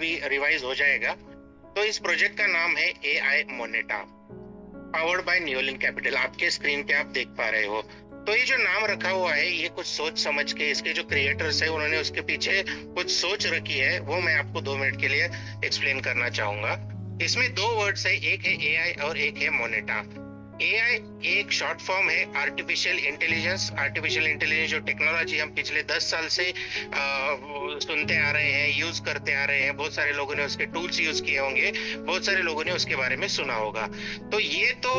अभी रिवाइज हो जाएगा। तो इस प्रोजेक्ट का नाम है AI Moneta, powered by Newlink Capital. आपके स्क्रीन पे आप देख पा रहे हो। तो ये जो नाम रखा हुआ है, ये कुछ सोच समझ के, इसके जो क्रिएटर्स है उन्होंने उसके पीछे कुछ सोच रखी है, वो मैं आपको 2 मिनट के लिए एक्सप्लेन करना चाहूंगा। इसमें 2 वर्ड्स है, एक है AI और एक है मोनेटा। AI एक शॉर्ट फॉर्म है आर्टिफिशियल इंटेलिजेंस। आर्टिफिशियल इंटेलिजेंस जो टेक्नोलॉजी हम पिछले 10 साल से सुनते आ रहे हैं, यूज करते आ रहे हैं, बहुत सारे लोगों ने उसके टूल्स यूज किए होंगे, बहुत सारे लोगों ने उसके बारे में सुना होगा। तो ये तो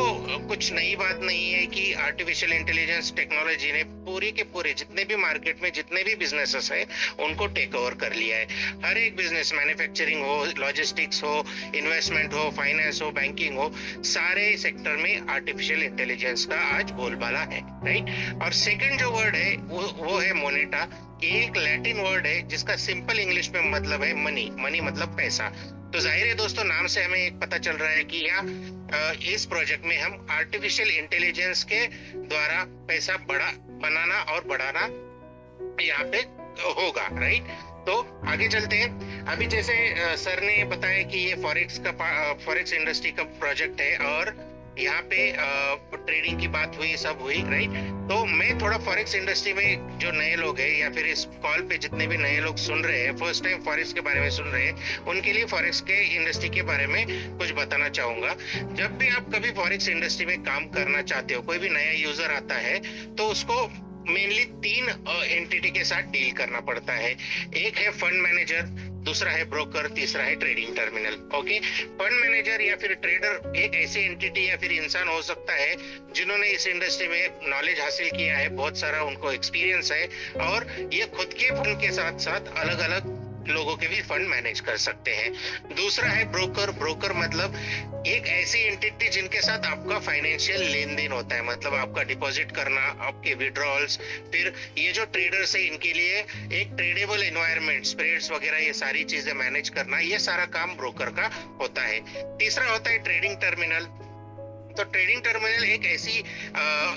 कुछ नई बात नहीं है कि आर्टिफिशियल इंटेलिजेंस टेक्नोलॉजी ने पूरे के पूरे जितने भी मार्केट में जितने भी बिजनेसेस है उनको टेक ओवर कर लिया है। हर एक बिजनेस, मैन्युफैक्चरिंग हो, लॉजिस्टिक्स हो, इन्वेस्टमेंट हो, फाइनेंस हो, बैंकिंग हो, सारे सेक्टर में आर्टिफिशियल इंटेलिजेंस का आज बोलबाला है, राइट। और सेकंड जो वर्ड है वो है मोनेटा। एक लैटिन वर्ड है जिसका सिंपल इंग्लिश में मतलब है मनी। मनी मतलब पैसा। तो जाहिर है दोस्तों, नाम से हमें एक पता चल रहा है कि यहाँ इस प्रोजेक्ट में हम आर्टिफिशियल इंटेलिजेंस के द्वारा पैसा बनाना और बढ़ाना यहाँ पे होगा, राइट। तो आगे चलते हैं। अभी जैसे सर ने बताया कि ये फॉरेक्स इंडस्ट्री का प्रोजेक्ट है और यहाँ पे ट्रेडिंग की बात हुई, सब हुई, राइट। तो मैं थोड़ा फॉरेक्स इंडस्ट्री में जो नए लोग हैं या फिर इस कॉल पे जितने भी नए लोग सुन रहे हैं, फर्स्ट टाइम फॉरेक्स के बारे में सुन रहे हैं, उनके लिए फॉरेक्स के इंडस्ट्री के बारे में कुछ बताना चाहूंगा। जब भी आप कभी फॉरेक्स इंडस्ट्री में काम करना चाहते हो, कोई भी नया यूजर आता है तो उसको मेनली 3 एंटिटी के साथ डील करना पड़ता है। एक है फंड मैनेजर, दूसरा है ब्रोकर, तीसरा है trading terminal. Okay, fund manager या फिर ट्रेडर एक ऐसी एंटिटी या फिर इंसान हो सकता है जिन्होंने इस इंडस्ट्री में नॉलेज हासिल किया है, बहुत सारा उनको एक्सपीरियंस है और ये खुद के फंड के साथ साथ अलग अलग लोगों के भी फंड मैनेज कर सकते हैं। दूसरा है ब्रोकर। ब्रोकर मतलब एक ऐसी एंटिटी जिनके साथ आपका फाइनेंशियल लेन देन होता है, मतलब आपका डिपॉजिट करना, आपके विड्रॉल्स, फिर ये जो ट्रेडर्स है इनके लिए एक ट्रेडेबल एनवायरनमेंट, स्प्रेड्स वगैरह, ये सारी चीजें मैनेज करना, ये सारा काम ब्रोकर का होता है। तीसरा होता है ट्रेडिंग टर्मिनल। तो ट्रेडिंग टर्मिनल एक ऐसी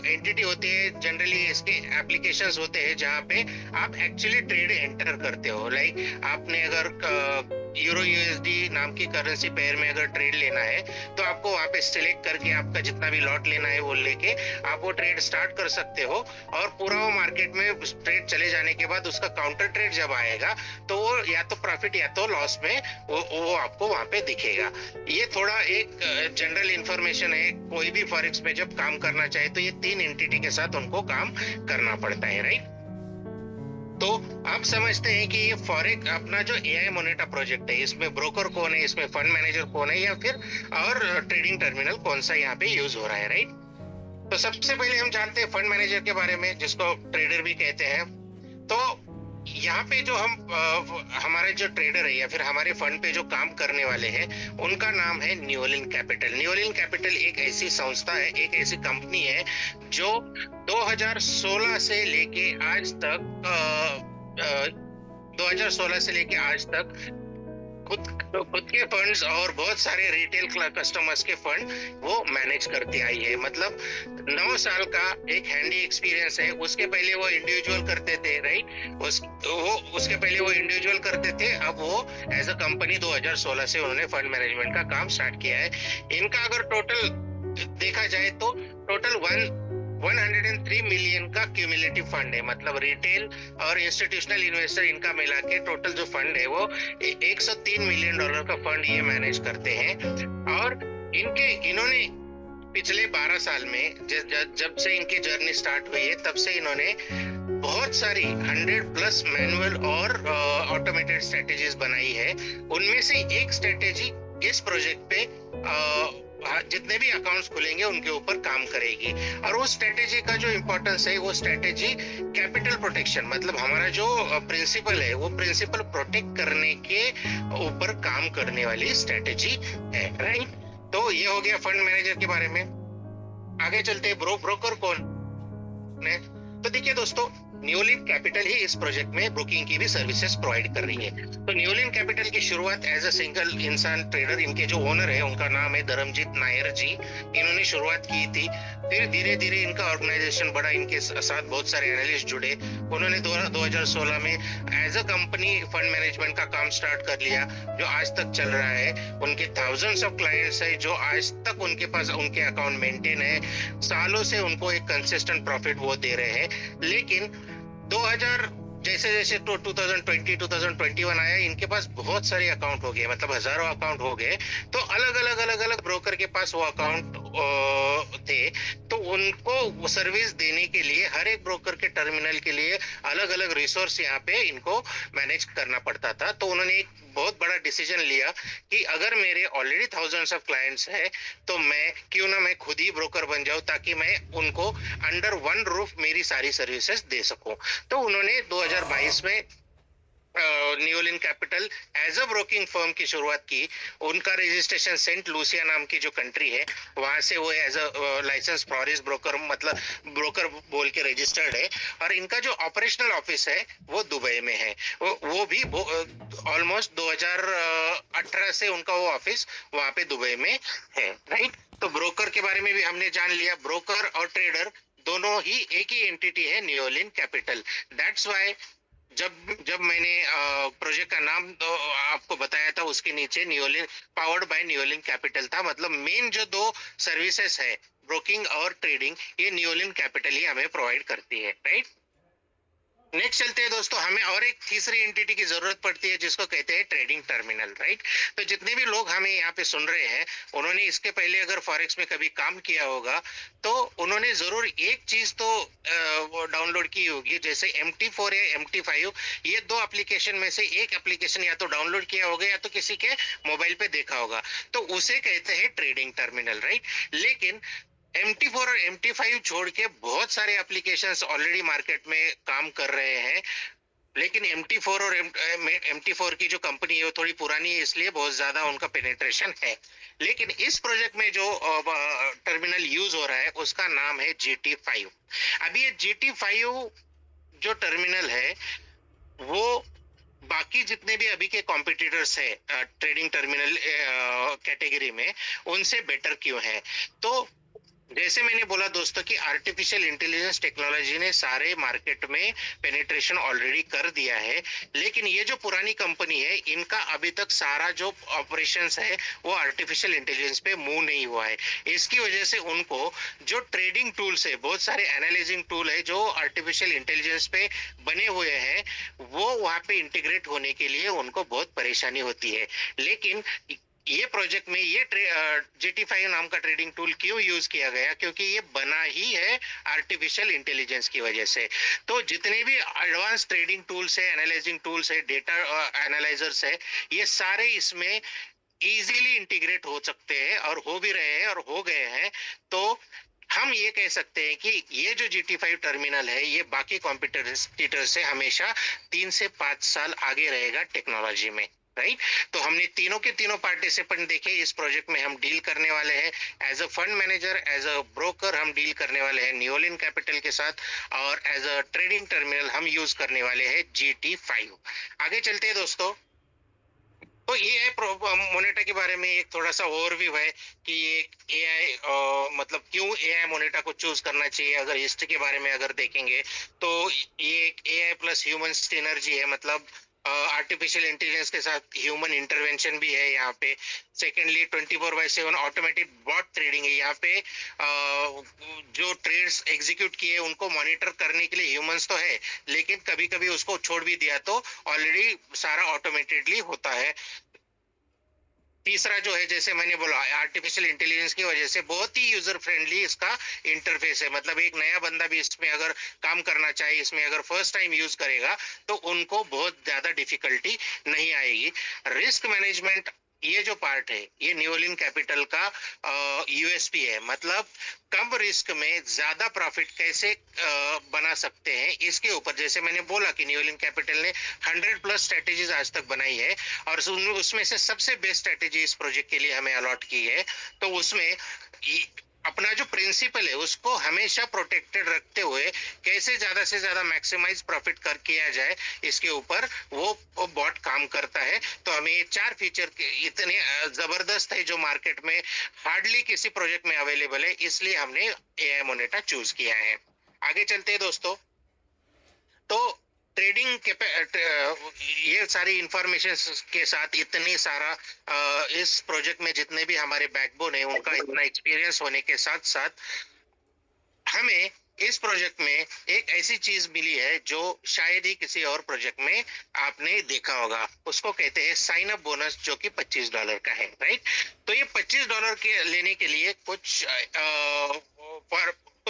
एंटिटी होती है, जनरली इसके एप्लीकेशंस होते हैं जहां पे आप एक्चुअली ट्रेड एंटर करते हो। लाइक आपने अगर यूरो यूएसडी नाम की करेंसी पेयर में अगर ट्रेड लेना है तो आपको वहां पे सिलेक्ट करके आपका जितना भी लॉट लेना है वो लेके आप वो ट्रेड स्टार्ट कर सकते हो और पूरा वो मार्केट में ट्रेड चले जाने के बाद उसका काउंटर ट्रेड जब आएगा तो वो या तो प्रॉफिट या तो लॉस में वो आपको वहां पे दिखेगा। ये थोड़ा एक जनरल इंफॉर्मेशन है। कोई भी फॉरेक्स में जब काम करना चाहे तो ये 3 एंटिटी के साथ उनको काम करना पड़ता है, राइट। तो आप समझते हैं कि ये फॉरेक्स अपना जो AI मोनेटा प्रोजेक्ट है, इसमें ब्रोकर कौन है, इसमें फंड मैनेजर कौन है या फिर और ट्रेडिंग टर्मिनल कौन सा यहाँ पे यूज हो रहा है, राइट। तो सबसे पहले हम जानते हैं फंड मैनेजर के बारे में, जिसको ट्रेडर भी कहते हैं। तो यहाँ पे जो हमारे जो ट्रेडर है या फिर हमारे फंड पे जो काम करने वाले हैं उनका नाम है न्यूलिंक कैपिटल। न्यूलिंक कैपिटल एक ऐसी संस्था है, एक ऐसी कंपनी है जो 2016 से लेके आज तक 2016 से लेके आज तक खुद के फंड्स और बहुत सारे रिटेल कस्टमर्स के फंड वो मैनेज करती आई है। मतलब 9 साल का एक हैंडी एक्सपीरियंस है। उसके पहले वो इंडिविजुअल करते थे, राइट। उसके पहले वो इंडिविजुअल करते थे, अब वो एज अ कंपनी 2016 से उन्होंने फंड मैनेजमेंट का काम स्टार्ट किया है। इनका अगर टोटल देखा जाए तो टोटल 103 मिलियन का क्यूमुलेटिव फंड है। मतलब रिटेल और इंस्टीट्यूशनल इन्वेस्टर इनका मिला के टोटल जो फंड है वो 103 मिलियन डॉलर का फंड ये मैनेज करते हैं। और इन्होंने पिछले 12 साल में जब से इनकी जर्नी स्टार्ट हुई है तब से इन्होंने बहुत सारी 100+ मैनुअल और ऑटोमेटेड स्ट्रेटेजीज बनाई है। उनमें से एक स्ट्रेटेजी इस प्रोजेक्ट पे जितने भी अकाउंट्स खुलेंगे उनके ऊपर काम करेगी। और वो स्ट्रेटेजी का जो इंपॉर्टेंस है वो स्ट्रेटेजी कैपिटल प्रोटेक्शन, मतलब हमारा जो प्रिंसिपल है वो प्रिंसिपल प्रोटेक्ट करने के ऊपर काम करने वाली स्ट्रेटेजी है, राइट। तो ये हो गया फंड मैनेजर के बारे में। आगे चलते हैं ब्रोकर कौन है। तो देखिए दोस्तों, न्यूलिन कैपिटल ही इस प्रोजेक्ट में ब्रोकिंग की भी सर्विसेज प्रोवाइड कर रही है। तो न्यूलिन कैपिटल की शुरुआत एज अ सिंगल इंसान ट्रेडर, इनके जो ओनर है उनका नाम है धर्मजीत नायर जी, इन्होंने शुरुआत की थी। फिर धीरे धीरे इनका ऑर्गेनाइजेशन बढ़ा, इनके साथ बहुत सारे एनालिस्ट जुड़े। उन्होंने 2016 में as a company fund management का काम स्टार्ट कर लिया, जो आज तक चल रहा है। उनके थाउजेंड्स ऑफ क्लाइंट्स है जो आज तक उनके पास उनके अकाउंट मेंटेन है। सालों से उनको एक कंसिस्टेंट प्रॉफिट वो दे रहे हैं। लेकिन 2000 जैसे जैसे 2020-2021 आया, इनके पास बहुत सारे अकाउंट हो गए, मतलब हजारों अकाउंट हो गए। तो अलग अलग ब्रोकर के पास वो अकाउंट थे। तो उनको सर्विस देने के लिए हर एक ब्रोकर के टर्मिनल के लिए अलग अलग रिसोर्स यहाँ पे इनको मैनेज करना पड़ता था। तो उन्होंने एक बहुत बड़ा डिसीजन लिया कि अगर मेरे ऑलरेडी थाउजेंड्स ऑफ क्लाइंट्स है, तो मैं खुद ही ब्रोकर बन जाऊं, ताकि मैं उनको अंडर वन रूफ मेरी सारी सर्विसेज दे सकूं। तो उन्होंने 2022 में Newlink Capital as a broking firm की शुरुआत की। उनका रजिस्ट्रेशन सेंट लूसिया नाम की जो कंट्री है, वहां से वो as a license forex broker, मतलब ब्रोकर बोल के रजिस्टर्ड है। और इनका जो ऑपरेशनल ऑफिस है वो दुबई में है। वो भी ऑलमोस्ट 2018 से उनका वो ऑफिस वहां पे दुबई में है, राइट। तो ब्रोकर के बारे में भी हमने जान लिया। ब्रोकर और ट्रेडर दोनों ही एक ही एंटिटी है, न्यूलिन कैपिटल। दैट्स वाई जब जब मैंने प्रोजेक्ट का नाम तो आपको बताया था, उसके नीचे न्यूलिन पावर्ड बाय न्यूलिन कैपिटल था। मतलब मेन जो दो सर्विसेज है, ब्रोकिंग और ट्रेडिंग, ये न्यूलिन कैपिटल ही हमें प्रोवाइड करती है, राइट। नेक्स्ट चलते हैं दोस्तों, हमें और एक तीसरी एंटिटी की जरूरत पड़ती है, जिसको कहते हैं ट्रेडिंग टर्मिनल, राइट। तो जितने भी लोग हमें यहाँ पे सुन रहे हैं, उन्होंने इसके पहले अगर फॉरेक्स में कभी काम किया होगा, तो उन्होंने जरूर एक चीज तो डाउनलोड की होगी, जैसे MT4 या MT5। ये दो एप्लीकेशन में से एक एप्लीकेशन या तो डाउनलोड किया होगा या तो किसी के मोबाइल पे देखा होगा। तो उसे कहते हैं ट्रेडिंग टर्मिनल, राइट। लेकिन MT4 और MT5 छोड़ के बहुत सारे एप्लीकेशंस ऑलरेडी मार्केट में काम कर रहे हैं। लेकिन MT4 और MT4 की जो कंपनी है वो थोड़ी पुरानी है, इसलिए बहुत ज्यादा उनका पेनिट्रेशन है। लेकिन इस प्रोजेक्ट में जो टर्मिनल यूज हो रहा है उसका नाम है GT5। अभी ये GT5 जो टर्मिनल है, वो बाकी जितने भी अभी के कॉम्पिटिटर्स है ट्रेडिंग टर्मिनल कैटेगरी में, उनसे बेटर क्यों है? तो जैसे मैंने बोला दोस्तों कि आर्टिफिशियल इंटेलिजेंस टेक्नोलॉजी ने सारे मार्केट में पेनिट्रेशन ऑलरेडी कर दिया है। लेकिन ये जो पुरानी कंपनी है, इनका अभी तक सारा जो ऑपरेशंस है वो आर्टिफिशियल इंटेलिजेंस पे मूव नहीं हुआ है। इसकी वजह से उनको जो ट्रेडिंग टूल्स है, बहुत सारे एनालाइजिंग टूल है जो आर्टिफिशियल इंटेलिजेंस पे बने हुए हैं, वो वहां पे इंटीग्रेट होने के लिए उनको बहुत परेशानी होती है। लेकिन ये प्रोजेक्ट में ये GT5 नाम का ट्रेडिंग टूल क्यों यूज किया गया? क्योंकि ये बना ही है आर्टिफिशियल इंटेलिजेंस की वजह से। तो जितने भी एडवांस ट्रेडिंग टूल्स है, एनालाइजिंग टूल्स है, डेटा एनालाइजर्स है, ये सारे इसमें इजीली इंटीग्रेट हो सकते हैं और हो भी रहे हैं और हो गए हैं। तो हम ये कह सकते हैं कि ये जो GT5 टर्मिनल है, ये बाकी कॉम्पिटिटर से हमेशा 3 से 5 साल आगे रहेगा टेक्नोलॉजी में, राइट। तो हमने तीनों के तीनों पार्टिसिपेंट देखे। इस प्रोजेक्ट में हम डील करने वाले हैं as a fund manager, as a broker हम डील करने वाले हैं न्यूलिन कैपिटल के साथ, और एज अ ट्रेडिंग टर्मिनल हम यूज करने वाले हैं GT5। आगे चलते हैं दोस्तों। तो ये है मोनेटा के बारे में एक थोड़ा सा ओवरव्यू है कि ये AI, मतलब क्यों AI मोनेटा को चूज करना चाहिए। अगर हिस्ट्री के बारे में अगर देखेंगे, तो ये एक AI प्लस ह्यूमन सिनर्जी है, मतलब आर्टिफिशियल इंटेलिजेंस के साथ ह्यूमन इंटरवेंशन भी है यहाँ पे। सेकेंडली 24/7 ऑटोमेटिक बॉट ट्रेडिंग है यहाँ पे। जो ट्रेड्स एग्जीक्यूट किए उनको मॉनिटर करने के लिए ह्यूमंस तो है, लेकिन कभी कभी उसको छोड़ भी दिया तो ऑलरेडी सारा ऑटोमेटेडली होता है। तीसरा जो है, जैसे मैंने बोला, आर्टिफिशियल इंटेलिजेंस की वजह से बहुत ही यूजर फ्रेंडली इसका इंटरफेस है। मतलब एक नया बंदा भी इसमें अगर काम करना चाहे, इसमें अगर फर्स्ट टाइम यूज करेगा, तो उनको बहुत ज्यादा डिफिकल्टी नहीं आएगी। रिस्क मैनेजमेंट, ये जो पार्ट है, ये न्यूलिन कैपिटल का USP है। मतलब कम रिस्क में ज्यादा प्रॉफिट कैसे बना सकते हैं, इसके ऊपर, जैसे मैंने बोला कि न्यूलिन कैपिटल ने 100+ स्ट्रेटेजीज आज तक बनाई है, और उसमें से सबसे बेस्ट स्ट्रेटेजी इस प्रोजेक्ट के लिए हमें अलॉट की है। तो उसमें अपना जो प्रिंसिपल है उसको हमेशा प्रोटेक्टेड रखते हुए कैसे ज्यादा से ज्यादा मैक्सिमाइज प्रॉफिट कर किया जाए, इसके ऊपर वो बॉट काम करता है। तो हमें ये 4 फीचर इतने जबरदस्त है जो मार्केट में हार्डली किसी प्रोजेक्ट में अवेलेबल है, इसलिए हमने एआई मोनेटा चूज किया है। आगे चलते हैं दोस्तों। तो ट्रेडिंग के ये सारी इंफॉर्मेशन के साथ इतनी सारा इस प्रोजेक्ट में जितने भी हमारे बैकबोन है उनका इतना एक्सपीरियंस होने के साथ साथ हमें इस प्रोजेक्ट में एक ऐसी चीज मिली है जो शायद ही किसी और प्रोजेक्ट में आपने देखा होगा। उसको कहते हैं साइन अप बोनस, जो कि $25 का है, राइट। तो ये $25 के लेने के लिए कुछ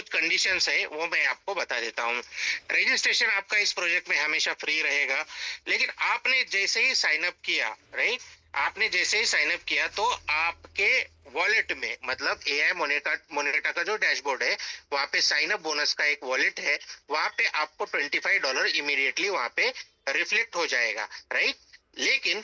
कंडीशंस है, वो मैं आपको बता देता हूँ। रजिस्ट्रेशन आपका इस प्रोजेक्ट में हमेशा फ्री रहेगा, लेकिन आपने जैसे ही साइन अप किया, राइट, आपने जैसे ही साइन अप किया तो आपके वॉलेट में, मतलब एआई मोनेटा का जो डैशबोर्ड है वहां पे साइन अप बोनस का एक वॉलेट है, वहां पे आपको $25 इमीडिएटली वहां पे रिफ्लेक्ट हो जाएगा, राइट। लेकिन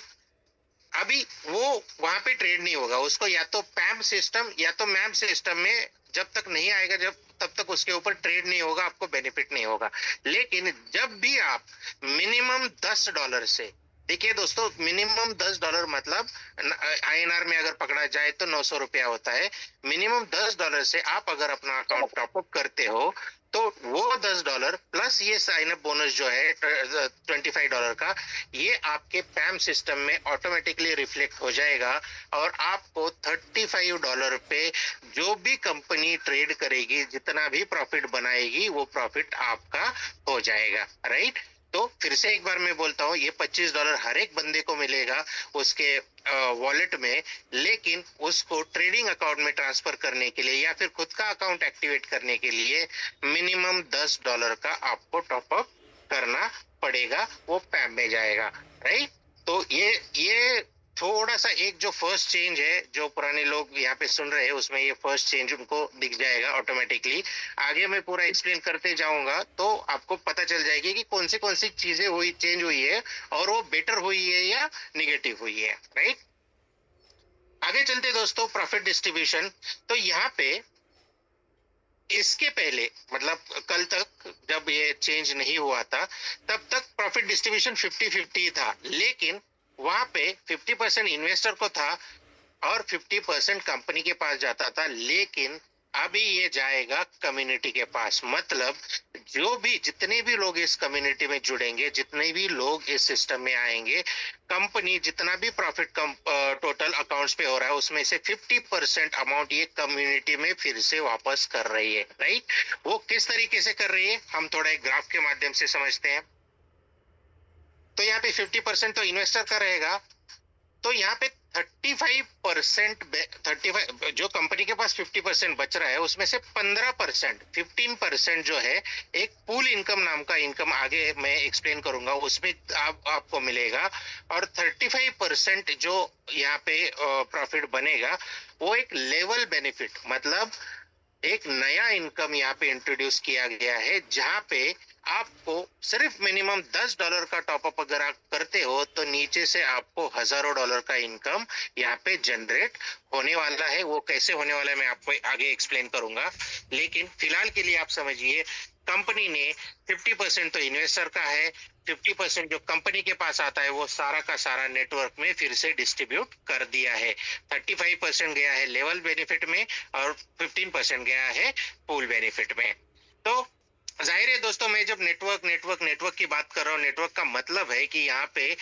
अभी वो वहां पे ट्रेड नहीं होगा, उसको या तो पैम सिस्टम या तो मैम सिस्टम में जब तक नहीं आएगा, तब तक उसके ऊपर ट्रेड नहीं होगा, आपको बेनिफिट नहीं होगा। लेकिन जब भी आप मिनिमम $10 से, देखिए दोस्तों, मिनिमम $10 मतलब आईएनआर में अगर पकड़ा जाए तो 900 रुपया होता है। मिनिमम $10 से आप अगर अपना अकाउंट टॉपअप करते हो तो वो $10 प्लस ये साइन अप बोनस जो है $25 का, ये आपके पैम सिस्टम में ऑटोमेटिकली रिफ्लेक्ट हो जाएगा और आपको $35 पे जो भी कंपनी ट्रेड करेगी, जितना भी प्रॉफिट बनाएगी, वो प्रॉफिट आपका हो जाएगा, राइट। तो फिर से एक बार मैं बोलता हूँ, ये $25 हर एक बंदे को मिलेगा उसके वॉलेट में, लेकिन उसको ट्रेडिंग अकाउंट में ट्रांसफर करने के लिए या फिर खुद का अकाउंट एक्टिवेट करने के लिए मिनिमम $10 का आपको टॉपअप करना पड़ेगा, वो पैम में जाएगा, राइट। तो ये थोड़ा सा एक जो फर्स्ट चेंज है, जो पुराने लोग यहाँ पे सुन रहे हैं उसमें ये फर्स्ट चेंज उनको दिख जाएगा ऑटोमेटिकली। आगे मैं पूरा एक्सप्लेन करते जाऊंगा तो आपको पता चल जाएगी कि कौन सी चीजें चेंज हुई है और वो बेटर हुई है या निगेटिव हुई है, राइट। आगे चलते दोस्तों, प्रॉफिट डिस्ट्रीब्यूशन। तो यहाँ पे इसके पहले, मतलब कल तक जब ये चेंज नहीं हुआ था, तब तक प्रॉफिट डिस्ट्रीब्यूशन 50-50 था, लेकिन वहां पे 50% इन्वेस्टर को था और 50% कंपनी के पास जाता था। लेकिन अभी ये जाएगा कम्युनिटी के पास, मतलब जितने भी लोग इस कम्युनिटी में जुड़ेंगे, जितने भी लोग इस सिस्टम में आएंगे, कंपनी जितना भी प्रॉफिट टोटल अकाउंट्स पे हो रहा है उसमें से 50% अमाउंट ये कम्युनिटी में फिर से वापस कर रही है, राइट। वो किस तरीके से कर रही है हम थोड़ा एक ग्राफ के माध्यम से समझते हैं। तो यहाँ पे 50% तो इन्वेस्टर का रहेगा, तो यहाँ पे 35% जो कंपनी के पास 50% बच रहा है उसमें से 15% जो है एक पूल इनकम नाम का इनकम, आगे मैं एक्सप्लेन करूंगा, उसमें आपको मिलेगा। और 35% जो यहाँ पे प्रॉफिट बनेगा वो एक लेवल बेनिफिट, मतलब एक नया इनकम यहाँ पे इंट्रोड्यूस किया गया है, जहाँ पे आपको सिर्फ मिनिमम $10 का टॉपअप अगर आप करते हो तो नीचे से आपको हजारों डॉलर का इनकम यहाँ पे जनरेट होने वाला है। वो कैसे होने वाला है मैं आपको आगे एक्सप्लेन करूंगा, लेकिन फिलहाल के लिए आप समझिए, कंपनी ने 50% तो इन्वेस्टर का है, 50% जो कंपनी के पास आता है वो सारा का सारा नेटवर्क में फिर से डिस्ट्रीब्यूट कर दिया है। 35% गया है लेवल बेनिफिट में और 15% गया है पूल बेनिफिट में। तो जाहिर है दोस्तों, मैं जब नेटवर्क की बात कर रहा हूँ, नेटवर्क का मतलब है कि यहाँ पे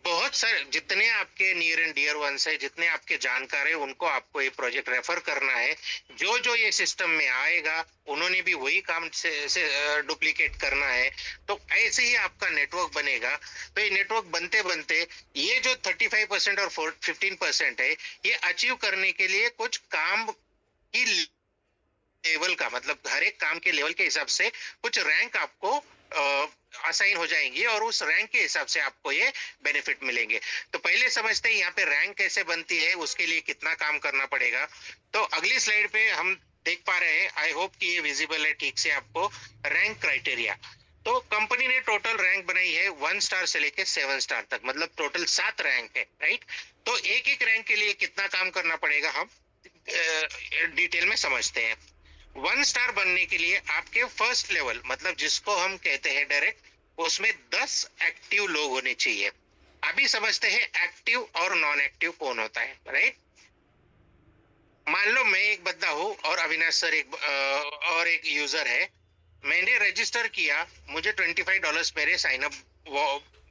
बहुत सारे जितने आपके नियर एंड डियर वंस है, जितने आपके जानकार है, उनको आपको ये प्रोजेक्ट रेफर करना है। जो ये सिस्टम में आएगा उन्होंने भी वही काम से डुप्लीकेट करना है। तो ऐसे ही आपका नेटवर्क बनेगा। तो ये नेटवर्क बनते बनते ये जो 35% और 15% है, ये अचीव करने के लिए कुछ काम की लेवल का, मतलब हर एक काम के लेवल के हिसाब से कुछ रैंक आपको असाइन हो जाएंगी और उस रैंक के हिसाब से आपको ये बेनिफिट मिलेंगे। तो पहले समझते हैं यहाँ पे रैंक कैसे बनती है, उसके लिए कितना काम करना पड़ेगा। तो अगली स्लाइड पे हम देख पा रहे हैं, आई होप कि ये विजिबल है ठीक से आपको, रैंक क्राइटेरिया। तो कंपनी ने टोटल रैंक बनाई है 1 स्टार से लेके 7 स्टार तक, मतलब टोटल 7 रैंक है, राइट। तो एक एक रैंक के लिए कितना काम करना पड़ेगा हम डिटेल में समझते हैं। 1 स्टार बनने के लिए आपके फर्स्ट लेवल मतलब जिसको हम कहते हैं डायरेक्ट, उसमें 10 एक्टिव लोग होने चाहिए। अभी समझते हैं एक्टिव और नॉन एक्टिव कौन होता है, राइट। मान लो मैं एक बंदा हूँ और अविनाश सर और एक यूजर है। मैंने रजिस्टर किया, मुझे $25 मेरे साइन अप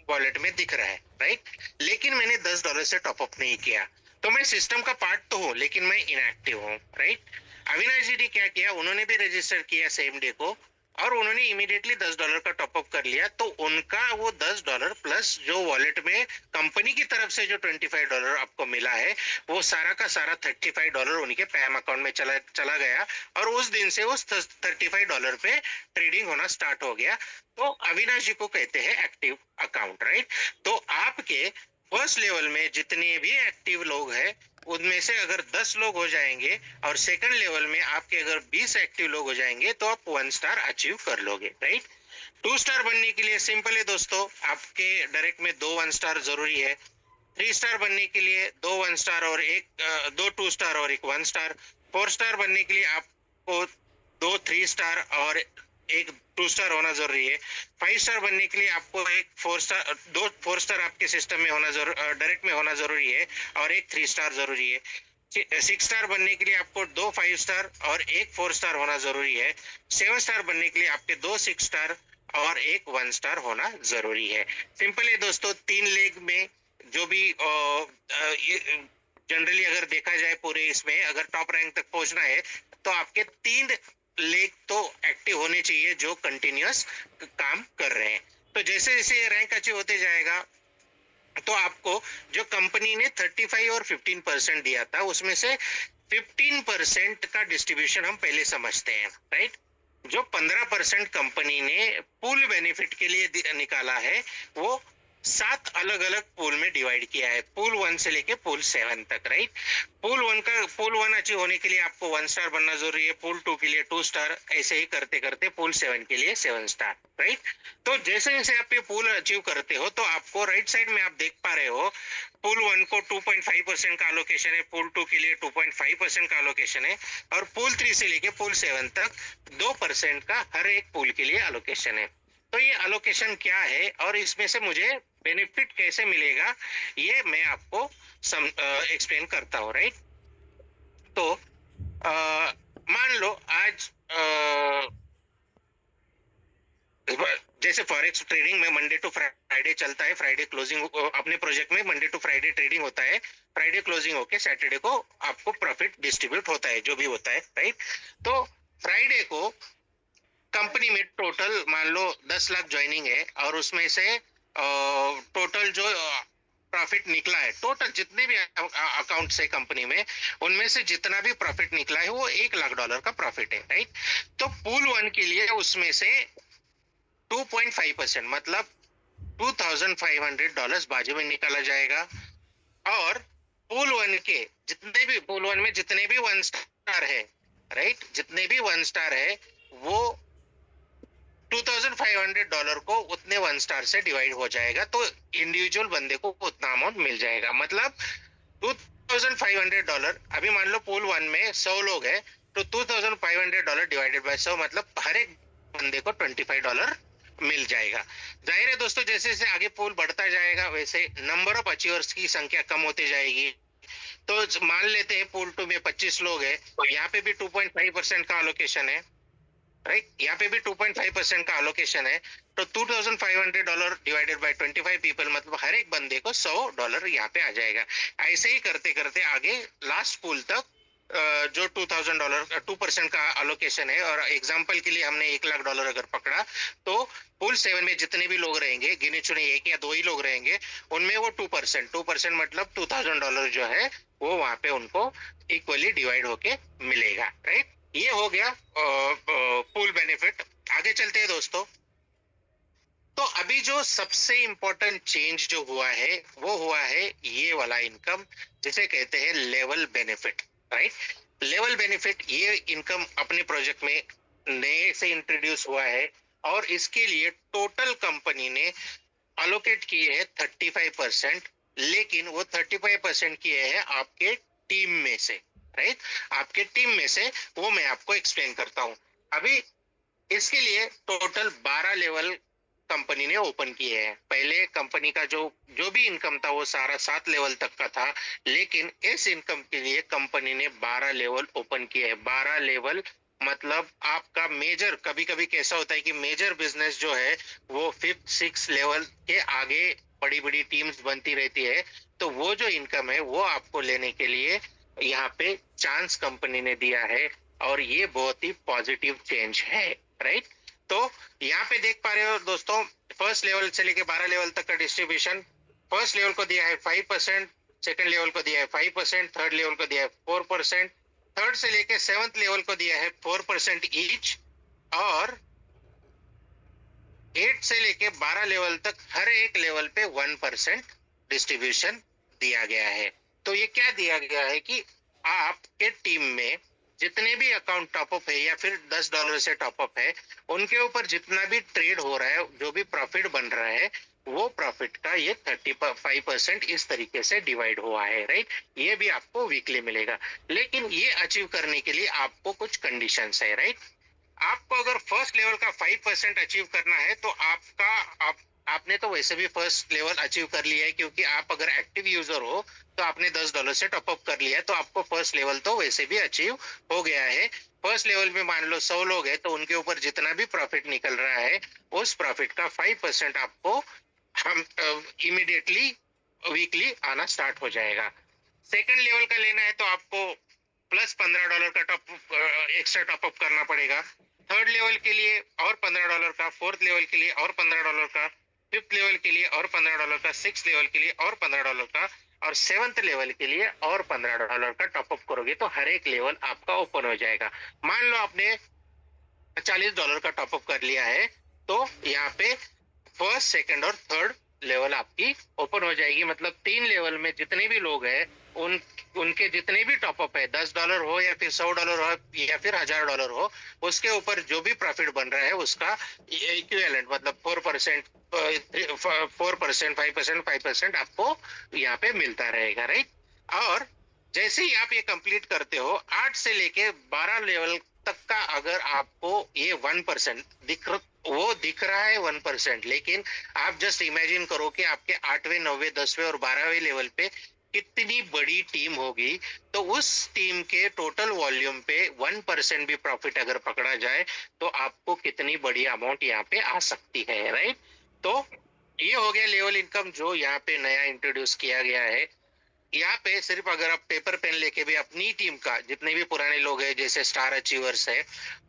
वॉलेट में दिख रहा है, राइट। लेकिन मैंने $10 से टॉपअप नहीं किया, तो मैं सिस्टम का पार्ट तो हूँ लेकिन मैं इनएक्टिव हूँ, राइट। अविनाश जी ने क्या किया, उन्होंने भी रजिस्टर किया सेम डे को और उन्होंने इमीडिएटली $10 का टॉपअप कर लिया। तो उनका वो $10 प्लस जो वॉलेट में कंपनी की तरफ से जो $25 आपको मिला है, वो सारा का सारा $35 उनके पैम अकाउंट में चला गया और उस दिन से उस $35 पे ट्रेडिंग होना स्टार्ट हो गया। तो अविनाश जी को कहते हैं एक्टिव अकाउंट, राइट। तो आपके फर्स्ट लेवल में जितने भी एक्टिव लोग हैं उनमें से अगर 10 लोग हो जाएंगे और सेकंड लेवल में आपके अगर 20 एक्टिव लोग हो जाएंगे तो आप 1 स्टार अचीव कर लोगे, राइट। 2 स्टार बनने के लिए सिंपल है दोस्तों, आपके डायरेक्ट में 2 1 स्टार जरूरी है। 3 स्टार बनने के लिए 2 1 स्टार और 2 स्टार और 1 1 स्टार। 4 स्टार बनने के लिए आपको 2 3 स्टार और 1 2 स्टार होना जरूरी है। 5 स्टार बनने के लिए आपको 2 4 स्टार आपके सिस्टम में होना डायरेक्ट में होना जरूरी है और 1 3 स्टार जरूरी है। 6 स्टार बनने के लिए आपको 2 5 स्टार और 1 4 स्टार होना जरूरी है। 7 स्टार बनने के लिए आपके 2 6 स्टार और 1 1 स्टार होना जरूरी है। सिंपल है दोस्तों, 3 लेग में जो भी जनरली अगर देखा जाए पूरे इसमें अगर टॉप रैंक तक पहुंचना है तो आपके 3 लेग तो एक्टिव होने चाहिए जो कंटिन्यूअस काम कर रहे हैं। तो जैसे जैसे रैंक अचीव होते जाएगा तो आपको जो कंपनी ने 35 और 15% दिया था उसमें से 15% का डिस्ट्रीब्यूशन हम पहले समझते हैं, राइट। जो 15% कंपनी ने पूल बेनिफिट के लिए निकाला है वो 7 अलग अलग पूल में डिवाइड किया है, पूल 1 से लेके पूल 7 तक, राइट। पूल 1 अचीव होने के लिए आपको 1 स्टार बनना जरूरी है, पूल 2 के लिए 2 स्टार, ऐसे ही करते करते पूल 7 के लिए 7 स्टार, राइट। तो जैसे जैसे आप ये पूल अचीव करते हो तो आपको राइट साइड में आप देख पा रहे हो पूल 1 को 2.5% का अलोकेशन है, पूल 2 के लिए 2.5% का अलोकेशन है और पूल 3 से लेके पूल 7 तक 2% का हर एक पूल के लिए अलोकेशन है। तो ये अलोकेशन क्या है और इसमें से मुझे बेनिफिट कैसे मिलेगा ये मैं आपको एक्सप्लेन करता हूँ, राइट। तो मान लो आज जैसे फॉरेक्स ट्रेडिंग में मंडे टू फ्राइडे चलता है, फ्राइडे क्लोजिंग अपने प्रोजेक्ट में मंडे टू फ्राइडे ट्रेडिंग होता है, फ्राइडे क्लोजिंग होके सैटरडे को आपको प्रॉफिट डिस्ट्रीब्यूट होता है जो भी होता है, राइट। तो फ्राइडे को कंपनी में टोटल मान लो 10 लाख ज्वाइनिंग है और उसमें से टोटल जो प्रॉफिट निकला है, टोटल जितने भी अकाउंट्स है कंपनी में उनमें से जितना भी प्रॉफिट निकला है वो $1 लाख का प्रॉफिट है, राइट। तो पूल 1 के लिए उसमें से 2.5% मतलब $2,500 बाजू में निकाला जाएगा और पूल 1 के पूल 1 में जितने भी 1 स्टार है, राइट, जितने भी 1 स्टार है वो $2,500 को उतने 1 स्टार से डिवाइड हो जाएगा, तो इंडिविजुअल बंदे को उतना अमाउंट मिल जाएगा। मतलब $2,500, अभी मान लो पूल 1 में 100 लोग है तो $2,500 डिवाइडेड बाय 100 मतलब हर एक बंदे को $25 मिल जाएगा। जाहिर है दोस्तों जैसे जैसे आगे पूल बढ़ता जाएगा वैसे नंबर ऑफ अचीवर्स की संख्या कम होती जाएगी। तो मान लेते हैं पूल 2 में 25 लोग है तो यहाँ पे भी 2.5% का अलोकेशन है, राइट। यहाँ पे भी 2.5% का अलोकेशन है तो $2,500 डिवाइडेड बाय 25 पीपल मतलब हर एक बंदे को $100 यहाँ पे आ जाएगा। ऐसे ही करते करते आगे लास्ट पूल तक जो $2,000 2% का अलोकेशन है और एग्जांपल के लिए हमने $1 लाख अगर पकड़ा तो पूल 7 में जितने भी लोग रहेंगे गिने चुने 1 या 2 ही लोग रहेंगे उनमें वो 2% मतलब $2,000 जो है वो वहां पे उनको इक्वली डिवाइड होके मिलेगा, राइट। ये हो गया पूल बेनिफिट। आगे चलते हैं दोस्तों। तो अभी जो सबसे इंपॉर्टेंट चेंज जो हुआ है वो हुआ है ये वाला इनकम जिसे कहते हैं level benefit, right. Level benefit ये इनकम अपने प्रोजेक्ट में नए से इंट्रोड्यूस हुआ है और इसके लिए टोटल कंपनी ने अलोकेट किए हैं 35%, लेकिन वो 35% किए हैं आपके टीम में से, राइट, आपके टीम में से, वो मैं आपको एक्सप्लेन करता हूं। अभी इसके लिए टोटल 12 लेवल कंपनी ने ओपन किए हैं। पहले कंपनी का जो जो भी इनकम था वो सारा 7 लेवल तक का था, लेकिन इस इनकम के लिए कंपनी ने 12 लेवल ओपन किए हैं। 12 लेवल मतलब आपका मेजर, कभी कभी कैसा होता है कि मेजर बिजनेस जो है वो 5th 6 लेवल के आगे बड़ी बड़ी टीम्स बनती रहती है, तो वो जो इनकम है वो आपको लेने के लिए यहाँ पे चांस कंपनी ने दिया है, और ये बहुत ही पॉजिटिव चेंज है, राइट। तो यहाँ पे देख पा रहे हो दोस्तों, फर्स्ट लेवल से लेके 12 लेवल तक का डिस्ट्रीब्यूशन। फर्स्ट लेवल को दिया है 5%, सेकंड लेवल को दिया है 5%, थर्ड लेवल को दिया है 4%, थर्ड से लेके 7th लेवल को दिया है 4% ईच, और 8 से लेके 12 लेवल तक हर एक लेवल पे 1% डिस्ट्रीब्यूशन दिया गया है। तो ये क्या दिया गया है कि आपके टीम में जितने भी अकाउंट टॉपअप है या फिर $10 से टॉपअप है, उनके ऊपर जितना भी ट्रेड हो रहा है, जो भी प्रॉफिट बन रहा है, वो प्रॉफिट का ये 35% इस तरीके से डिवाइड हुआ है, राइट। ये भी आपको वीकली मिलेगा, लेकिन ये अचीव करने के लिए आपको कुछ कंडीशंस है, राइट। आपको अगर फर्स्ट लेवल का 5% अचीव करना है तो आपने तो वैसे भी फर्स्ट लेवल अचीव कर लिया है, क्योंकि आप अगर एक्टिव यूजर हो तो आपने $10 से टॉपअप कर लिया है, तो आपको फर्स्ट लेवल तो वैसे भी अचीव हो गया है। फर्स्ट लेवल में मान लो 100 लोग है, तो उनके ऊपर जितना भी प्रॉफिट निकल रहा है, उस प्रॉफिट का 5% आपको हम इमीडिएटली वीकली आना स्टार्ट हो जाएगा। सेकंड लेवल का लेना है तो आपको प्लस $15 का एक्स्ट्रा टॉपअप करना पड़ेगा। थर्ड लेवल के लिए और $15 का, फोर्थ लेवल के लिए और $15 का, फिफ्थ लेवल के लिए और $15 का, सिक्स लेवल के लिए और $15 का, और 7th लेवल के लिए और $15 का टॉपअप करोगे तो हर एक लेवल आपका ओपन हो जाएगा। मान लो आपने $40 का टॉपअप कर लिया है, तो यहाँ पे फर्स्ट, सेकंड और थर्ड लेवल आपकी ओपन हो जाएगी। मतलब 3 लेवल में जितने भी लोग हैं, उनके जितने भी टॉपअप है, $10 हो या फिर $100 हो या फिर $1000 हो, उसके ऊपर जो भी प्रॉफिट बन रहा है उसका इक्विवेलेंट मतलब 4%, 4%, 5%, 5% आपको यहाँ पे मिलता रहेगा, राइट। और जैसे ही आप ये कंप्लीट करते हो, 8 से लेके 12 लेवल तक का, अगर आपको ये 1% दिख रहा है 1%, लेकिन आप जस्ट इमेजिन करो कि आपके 8वें, 9वें, 10वें और 12वें लेवल पे कितनी बड़ी टीम होगी, तो उस टीम के टोटल वॉल्यूम पे 1% भी प्रॉफिट अगर पकड़ा जाए तो आपको कितनी बड़ी अमाउंट यहाँ पे आ सकती है, राइट। तो ये हो गया लेवल इनकम जो यहाँ पे नया इंट्रोड्यूस किया गया है। यहाँ पे सिर्फ अगर आप पेपर पेन लेके भी अपनी टीम का, जितने भी पुराने लोग हैं जैसे स्टार अचीवर्स है,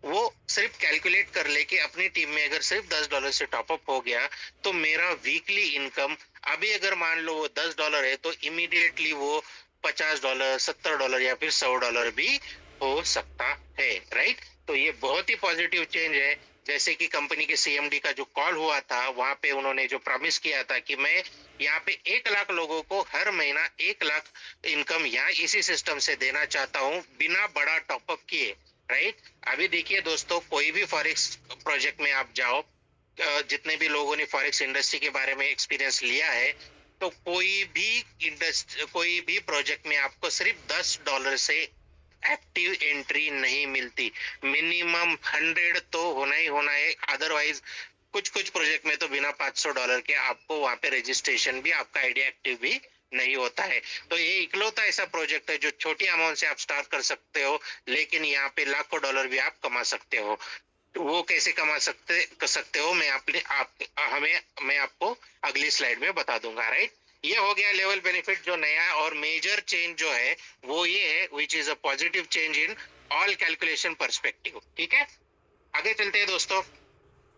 वो सिर्फ कैलकुलेट कर ले कि अपनी टीम में अगर सिर्फ $10 से टॉपअप हो गया तो मेरा वीकली इनकम, अभी अगर मान लो वो $10 है तो इमीडिएटली वो $50, $70 या फिर $100 भी हो सकता है, राइट। तो ये बहुत ही पॉजिटिव चेंज है। जैसे कि कंपनी के सीएमडी का जो कॉल हुआ था, वहां पे उन्होंने जो प्रॉमिस किया था कि मैं यहाँ पे 1 लाख लोगों को हर महीना 1 लाख इनकम यहाँ इसी सिस्टम से देना चाहता हूँ, बिना बड़ा टॉपअप किए, राइट। अभी देखिए दोस्तों, कोई भी फॉरेक्स प्रोजेक्ट में आप जाओ, जितने भी लोगों ने फॉरेक्स इंडस्ट्री के बारे में एक्सपीरियंस लिया है, तो कोई भी प्रोजेक्ट में आपको सिर्फ $10 से एक्टिव एंट्री नहीं मिलती, मिनिमम 100 तो होना ही होना है। अदरवाइज कुछ कुछ प्रोजेक्ट में तो बिना $500 के आपको वहां पे रजिस्ट्रेशन भी, आपका आइडिया एक्टिव भी नहीं होता है। तो ये इकलौता ऐसा प्रोजेक्ट है जो छोटी अमाउंट से आप स्टार्ट कर सकते हो, लेकिन यहाँ पे लाखों डॉलर भी आप कमा सकते हो। तो वो कैसे कर सकते हो, मैं आपको अगली स्लाइड में बता दूंगा, राइट। ये हो गया लेवल बेनिफिट जो नया और मेजर चेंज जो है वो ये है, which is a positive change in all calculation perspective. ठीक है, आगे चलते हैं दोस्तों।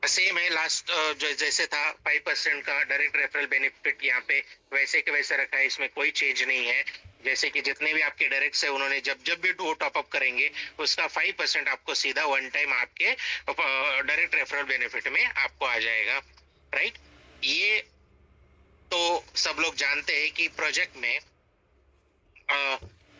सेम है लास्ट जैसे था 5% का डायरेक्ट रेफरल बेनिफिट, यहाँ पे वैसे के वैसे रखा है, इसमें कोई चेंज नहीं है। जैसे कि जितने भी आपके डायरेक्ट है, उन्होंने जब जब भी टॉप अप करेंगे उसका 5% आपको सीधा वन टाइम आपके डायरेक्ट रेफरल बेनिफिट में आपको आ जाएगा, राइट। ये तो सब लोग जानते हैं कि प्रोजेक्ट में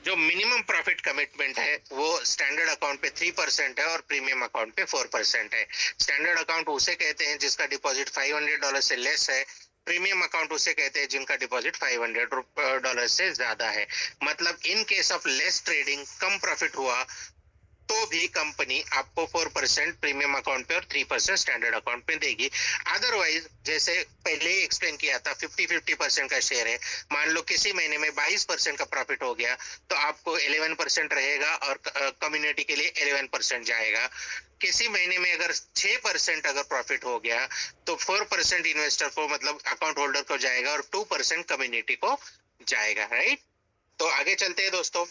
जो मिनिमम प्रॉफिट कमिटमेंट है वो स्टैंडर्ड अकाउंट पे 3% है और प्रीमियम अकाउंट पे 4% है। स्टैंडर्ड अकाउंट उसे कहते हैं जिसका डिपॉजिट $500 से लेस है, प्रीमियम अकाउंट उसे कहते हैं जिनका डिपॉजिट $500 से ज्यादा है। मतलब in case of less trading, come profit हुआ तो भी कंपनी आपको 4% प्रीमियम अकाउंट पे और 3% स्टैंडर्ड अकाउंट पे देगी। अदरवाइज जैसे पहले ही एक्सप्लेन किया था 50-50% का शेयर है, मान लो किसी महीने में 22% का प्रॉफिट हो गया तो आपको 11% रहेगा और कम्युनिटी के लिए 11% जाएगा। किसी महीने में अगर 6% अगर प्रॉफिट हो गया तो 4% इन्वेस्टर को मतलब अकाउंट होल्डर को जाएगा और 2% कम्युनिटी को जाएगा, राइट। तो आगे चलते हैं दोस्तों।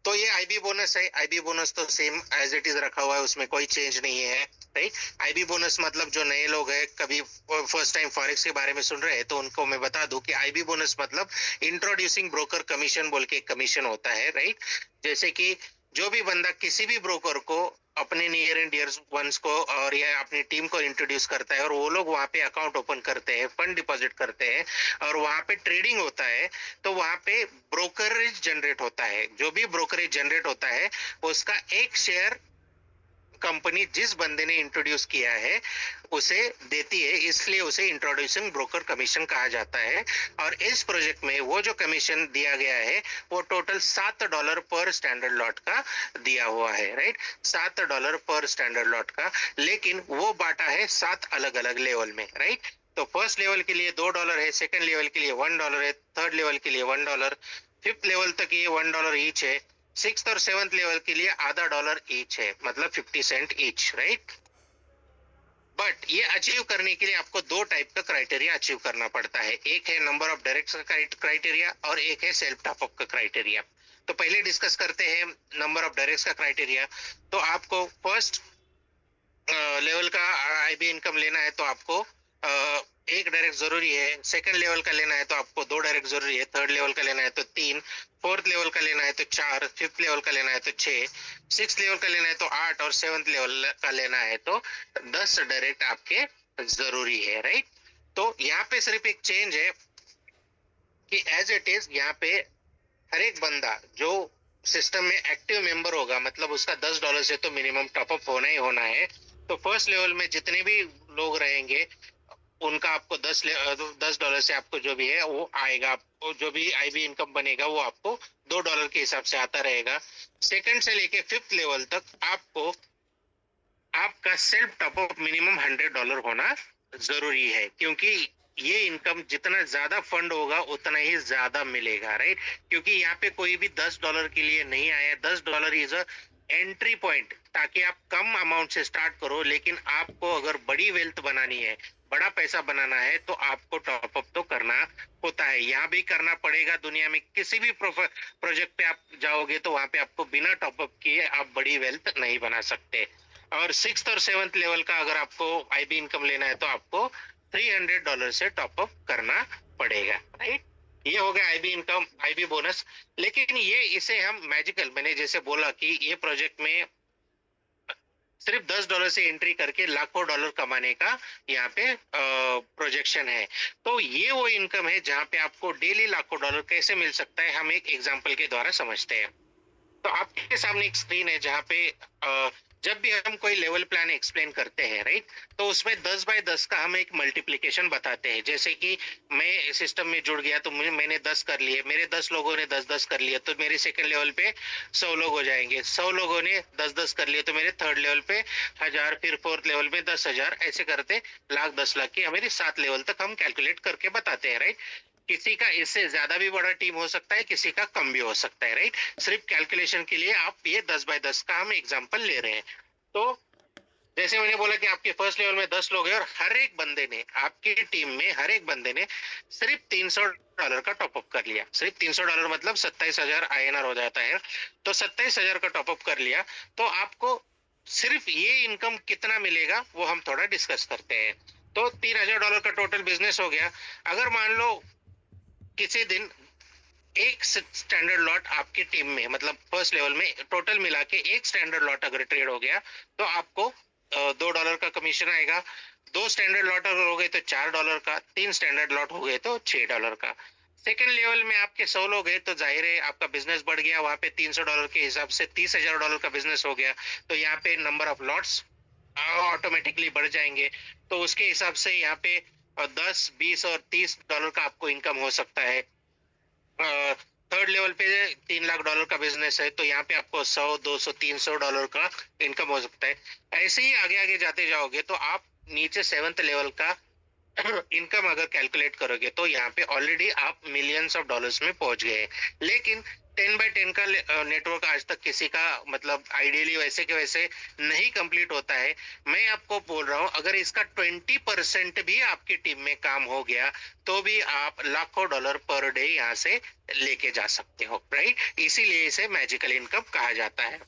तो ये आईबी बोनस है। आईबी बोनस तो सेम एज इट इज रखा हुआ है, उसमें कोई चेंज नहीं है, राइट। आईबी बोनस मतलब जो नए लोग हैं, कभी फर्स्ट टाइम फॉरेक्स के बारे में सुन रहे हैं, तो उनको मैं बता दूं कि आईबी बोनस मतलब इंट्रोड्यूसिंग ब्रोकर कमीशन बोल के एक कमीशन होता है, राइट। जैसे कि जो भी बंदा किसी भी ब्रोकर को अपने नियर एंड डियर वंस को और या अपनी टीम को इंट्रोड्यूस करता है और वो लोग वहां पे अकाउंट ओपन करते हैं, फंड डिपॉजिट करते हैं और वहां पे ट्रेडिंग होता है, तो वहां पे ब्रोकरेज जनरेट होता है। जो भी ब्रोकरेज जनरेट होता है उसका एक शेयर कंपनी जिस बंदे ने इंट्रोड्यूस किया है उसे देती है, इसलिए उसे इंट्रोड्यूसिंग ब्रोकर कमीशन कहा जाता है। और इस प्रोजेक्ट में वो जो कमीशन दिया गया है वो टोटल $7 पर स्टैंडर्ड लॉट का दिया हुआ है, राइट। $7 पर स्टैंडर्ड लॉट का, लेकिन वो बांटा है 7 अलग अलग लेवल में, राइट। तो फर्स्ट लेवल के लिए $2 है, सेकंड लेवल के लिए $1 है, थर्ड लेवल के लिए $1, फिफ्थ लेवल तक ये $1 ईच है, सिक्स्थ और सेवंथ लेवल के लिए आधा डॉलर ईच है, मतलब 50 सेंट ईच, राइट। बट ये अचीव करने के लिए आपको दो टाइप का क्राइटेरिया अचीव करना पड़ता है। एक है नंबर ऑफ डायरेक्ट का क्राइटेरिया और एक है सेल्फ टॉपअप का क्राइटेरिया। तो पहले डिस्कस करते हैं नंबर ऑफ डायरेक्ट का क्राइटेरिया। तो आपको फर्स्ट लेवल का आईबी इनकम लेना है तो आपको एक डायरेक्ट जरूरी है, सेकंड लेवल का लेना है तो आपको 2 डायरेक्ट जरूरी है, थर्ड लेवल का लेना है तो 3, फोर्थ लेवल का लेना है तो 4, फिफ्थ लेवल का लेना है तो 6, सिक्स लेवल का लेना है तो 8 और सेवंथ लेवल का लेना है तो 10 डायरेक्ट आपके जरूरी है, राइट। तो यहाँ पे सिर्फ एक चेंज है कि एज इट इज यहाँ पे हर एक बंदा जो सिस्टम में एक्टिव मेंबर होगा, मतलब उसका $10 से तो मिनिमम टॉपअप होना ही होना है। तो फर्स्ट लेवल में जितने भी लोग रहेंगे उनका आपको $10 से आपको जो भी है वो आएगा, आपको जो भी आईबी इनकम बनेगा वो आपको $2 के हिसाब से आता रहेगा। सेकंड से लेके फिफ्थ लेवल तक आपको आपका सेल्फ टॉपअप मिनिमम $100 होना जरूरी है, क्योंकि ये इनकम जितना ज्यादा फंड होगा उतना ही ज्यादा मिलेगा, राइट। क्योंकि यहाँ पे कोई भी $10 के लिए नहीं आया। $10 इज अ एंट्री पॉइंट, ताकि आप कम अमाउंट से स्टार्ट करो, लेकिन आपको अगर बड़ी वेल्थ बनानी है, बड़ा पैसा बनाना है, तो आपको टॉपअप तो करना होता है। यहाँ भी करना पड़ेगा। दुनिया में किसी भी प्रोजेक्ट पे आप जाओगे तो वहां पे आपको बिना टॉपअप किए आप बड़ी वेल्थ नहीं बना सकते। और सिक्स्थ और सेवंथ लेवल का अगर आपको आईबी इनकम लेना है तो आपको $300 से टॉपअप करना पड़ेगा, राइट। ये हो गया आईबी इनकम, आईबी बोनस। लेकिन ये इसे हम मैजिकल, मैंने जैसे बोला कि ये प्रोजेक्ट में सिर्फ $10 से एंट्री करके लाखों डॉलर कमाने का यहाँ पे प्रोजेक्शन है। तो ये वो इनकम है जहाँ पे आपको डेली लाखों डॉलर कैसे मिल सकता है, हम एक एग्जांपल के द्वारा समझते हैं। तो आपके सामने एक स्क्रीन है जहाँ पे जब भी हम कोई लेवल प्लान एक्सप्लेन करते हैं, राइट, तो उसमें 10 बाय 10 का हम एक मल्टीप्लिकेशन बताते हैं। जैसे कि मैं सिस्टम में जुड़ गया तो मैंने 10 कर लिए, मेरे 10 लोगों ने 10-10 कर लिया तो मेरे सेकंड लेवल पे 100 लोग हो जाएंगे, 100 लोगों ने 10-10 कर लिए तो मेरे थर्ड लेवल पे 1000, फिर फोर्थ लेवल पे 10,000, ऐसे करते लाख 10 लाख की हमारी 7 लेवल तक हम कैलकुलेट करके बताते हैं, राइट। किसी का इससे ज्यादा भी बड़ा टीम हो सकता है, किसी का कम भी हो सकता है, राइट। सिर्फ कैलकुलेशन के लिए आप ये 10 बाय 10 का हम एग्जांपल ले रहे हैं। तो जैसे मैंने बोला कि आपके फर्स्ट लेवल में 10 लोग हैं और हर एक बंदे ने, आपकी टीम में हर एक बंदे ने सिर्फ $300 का टॉपअप कर लिया। सिर्फ $300 मतलब 27,000 INR हो जाता है। तो 27,000 का टॉपअप कर लिया तो आपको सिर्फ ये इनकम कितना मिलेगा वो हम थोड़ा डिस्कस करते हैं। तो $3,000 का टोटल बिजनेस हो गया। अगर मान लो किसी दिन एक स्टैंडर्ड लॉट आपकी टीम में, मतलब फर्स्ट लेवल में टोटल मिला के एक स्टैंडर्ड लॉट अगर ट्रेड हो गया तो आपको $2 का कमीशन आएगा। 2 स्टैंडर्ड लॉट अगर हो गए तो $4 का, 3 स्टैंडर्ड लॉट हो गए तो $6 का। सेकेंड लेवल में आपके 100 लोग हैं तो जाहिर है आपका बिजनेस बढ़ गया, वहां पे $300 के हिसाब से $30,000 का बिजनेस हो गया। तो यहाँ पे नंबर ऑफ लॉट्स ऑटोमेटिकली बढ़ जाएंगे। तो उसके हिसाब से यहाँ पे 10, 20 और $30 का आपको इनकम हो सकता है। थर्ड लेवल पे $3 लाख का बिजनेस है, तो यहाँ पे आपको 100, 200, $300 का इनकम हो सकता है। ऐसे ही आगे आगे जाते जाओगे तो आप नीचे 7th लेवल का इनकम अगर कैलकुलेट करोगे तो यहाँ पे ऑलरेडी आप मिलियंस ऑफ डॉलर्स में पहुंच गए। लेकिन 10 by 10 का नेटवर्क आज तक किसी का मतलब आइडियली वैसे के वैसे नहीं कंप्लीट होता है। मैं आपको बोल रहा हूँ अगर इसका 20% भी आपकी टीम में काम हो गया तो भी आप लाखों डॉलर पर डे यहाँ से लेके जा सकते हो, राइट? इसीलिए इसे मैजिकल इनकम कहा जाता है।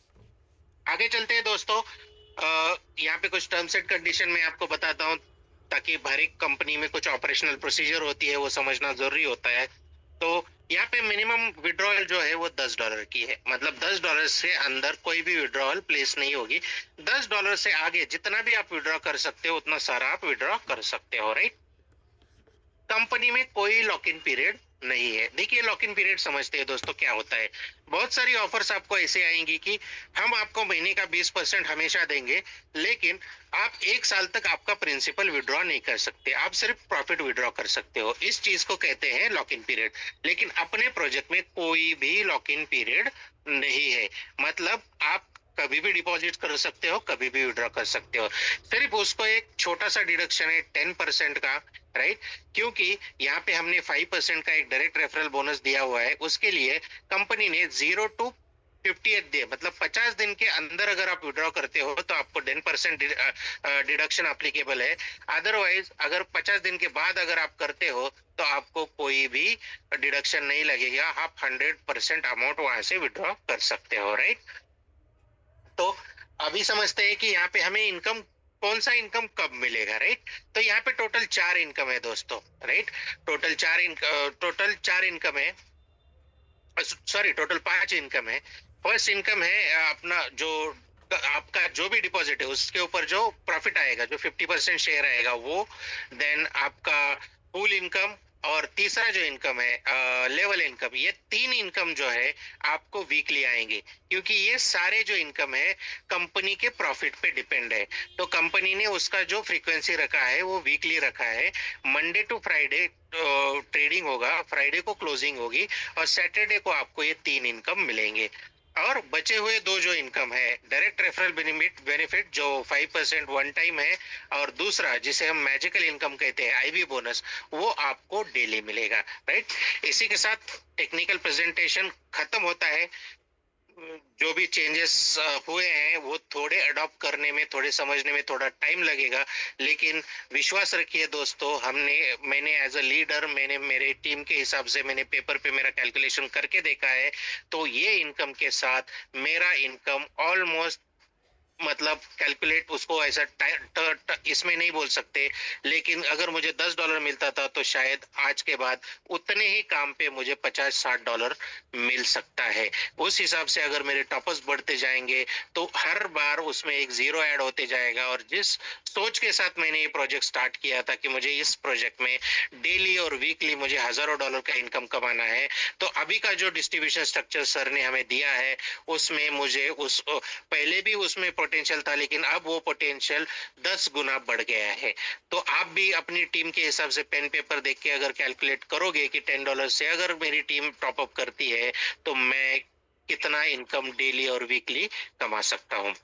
आगे चलते हैं दोस्तों। यहाँ पे कुछ टर्म्स एंड कंडीशन मैं आपको बताता हूँ ताकि हर एक कंपनी में कुछ ऑपरेशनल प्रोसीजर होती है, वो समझना जरूरी होता है। तो यहाँ पे मिनिमम विड्रॉल जो है वो $10 की है, मतलब $10 से अंदर कोई भी विड्रॉल प्लेस नहीं होगी। $10 से आगे जितना भी आप विड्रॉ कर सकते हो उतना सारा आप विड्रॉ कर सकते हो, राइट? कंपनी में कोई लॉक इन पीरियड नहीं है। देखिए लॉक इन पीरियड समझते हैं दोस्तों क्या होता है। बहुत सारी ऑफर्स आपको ऐसे आएंगी कि हम आपको महीने का 20% हमेशा देंगे, लेकिन आप 1 साल तक आपका प्रिंसिपल विड्रॉ नहीं कर सकते, आप सिर्फ प्रॉफिट विड्रॉ कर सकते हो। इस चीज को कहते हैं लॉक इन पीरियड। लेकिन अपने प्रोजेक्ट में कोई भी लॉक इन पीरियड नहीं है, मतलब आप कभी भी डिपॉजिट कर सकते हो, कभी भी विड्रॉ कर सकते हो। सिर्फ उसको एक छोटा सा डिडक्शन है 10% का, राइट? क्योंकि यहाँ पे हमने 5% का एक डायरेक्ट रेफरल बोनस दिया हुआ है, उसके लिए कंपनी ने 0 to 58 डे मतलब 50 दिन के अंदर अगर आप विड्रॉ करते हो तो आपको 10% डिडक्शन अप्लीकेबल है। अदरवाइज अगर 50 दिन के बाद अगर आप करते हो तो आपको कोई भी डिडक्शन नहीं लगेगा, आप 100% अमाउंट वहां से विड्रॉ कर सकते हो, राइट? तो अभी समझते हैं कि यहाँ पे हमें इनकम कौन सा इनकम कब मिलेगा, राइट? तो यहाँ पे टोटल 4 इनकम है दोस्तों, राइट? टोटल चार इनकम है, सॉरी टोटल 5 इनकम है। फर्स्ट इनकम है अपना जो आपका जो भी डिपॉजिट है उसके ऊपर जो प्रॉफिट आएगा, जो 50% शेयर आएगा वो। देन आपका फुल इनकम, और तीसरा जो इनकम है लेवल इनकम। ये 3 इनकम जो है आपको वीकली आएंगे, क्योंकि ये सारे जो इनकम है कंपनी के प्रॉफिट पे डिपेंड है। तो कंपनी ने उसका जो फ्रीक्वेंसी रखा है वो वीकली रखा है। मंडे टू फ्राइडे ट्रेडिंग होगा, फ्राइडे को क्लोजिंग होगी, और सैटरडे को आपको ये 3 इनकम मिलेंगे। और बचे हुए 2 जो इनकम है, डायरेक्ट रेफरल बेनिफिट जो 5% वन टाइम है, और दूसरा जिसे हम मैजिकल इनकम कहते हैं आईवी बोनस, वो आपको डेली मिलेगा, राइट? इसी के साथ टेक्निकल प्रेजेंटेशन खत्म होता है। जो भी चेंजेस हुए हैं वो थोड़े अडॉप्ट करने में, थोड़े समझने में थोड़ा टाइम लगेगा, लेकिन विश्वास रखिए दोस्तों, मैंने एज अ लीडर, मैंने मेरे टीम के हिसाब से मैंने पेपर पे मेरा कैलकुलेशन करके देखा है, तो ये इनकम के साथ मेरा इनकम ऑलमोस्ट, मतलब कैलकुलेट उसको ऐसा इसमें नहीं बोल सकते, लेकिन अगर मुझे $10 मिलता था तो शायद आज के बाद उतने ही काम पे मुझे $50-60 मिल सकता है। उस हिसाब से अगर मेरे टॉपर्स बढ़ते जाएंगे तो हर बार उसमें एक जीरो ऐड होते जाएगा। और जिस सोच के साथ मैंने ये प्रोजेक्ट स्टार्ट किया था कि मुझे इस प्रोजेक्ट में डेली और वीकली मुझे हजारों डॉलर का इनकम कमाना है, तो अभी का जो डिस्ट्रीब्यूशन स्ट्रक्चर सर ने हमें दिया है उसमें मुझे पहले भी उसमें पोटेंशियल था, लेकिन अब वो पोटेंशियल 10 गुना बढ़ गया है। तो आप भी अपनी टीम के हिसाब से पेन पेपर देख के अगर कैलकुलेट करोगे कि $10 से अगर मेरी टीम टॉप अप करती है तो मैं कितना इनकम डेली और वीकली कमा सकता हूँ।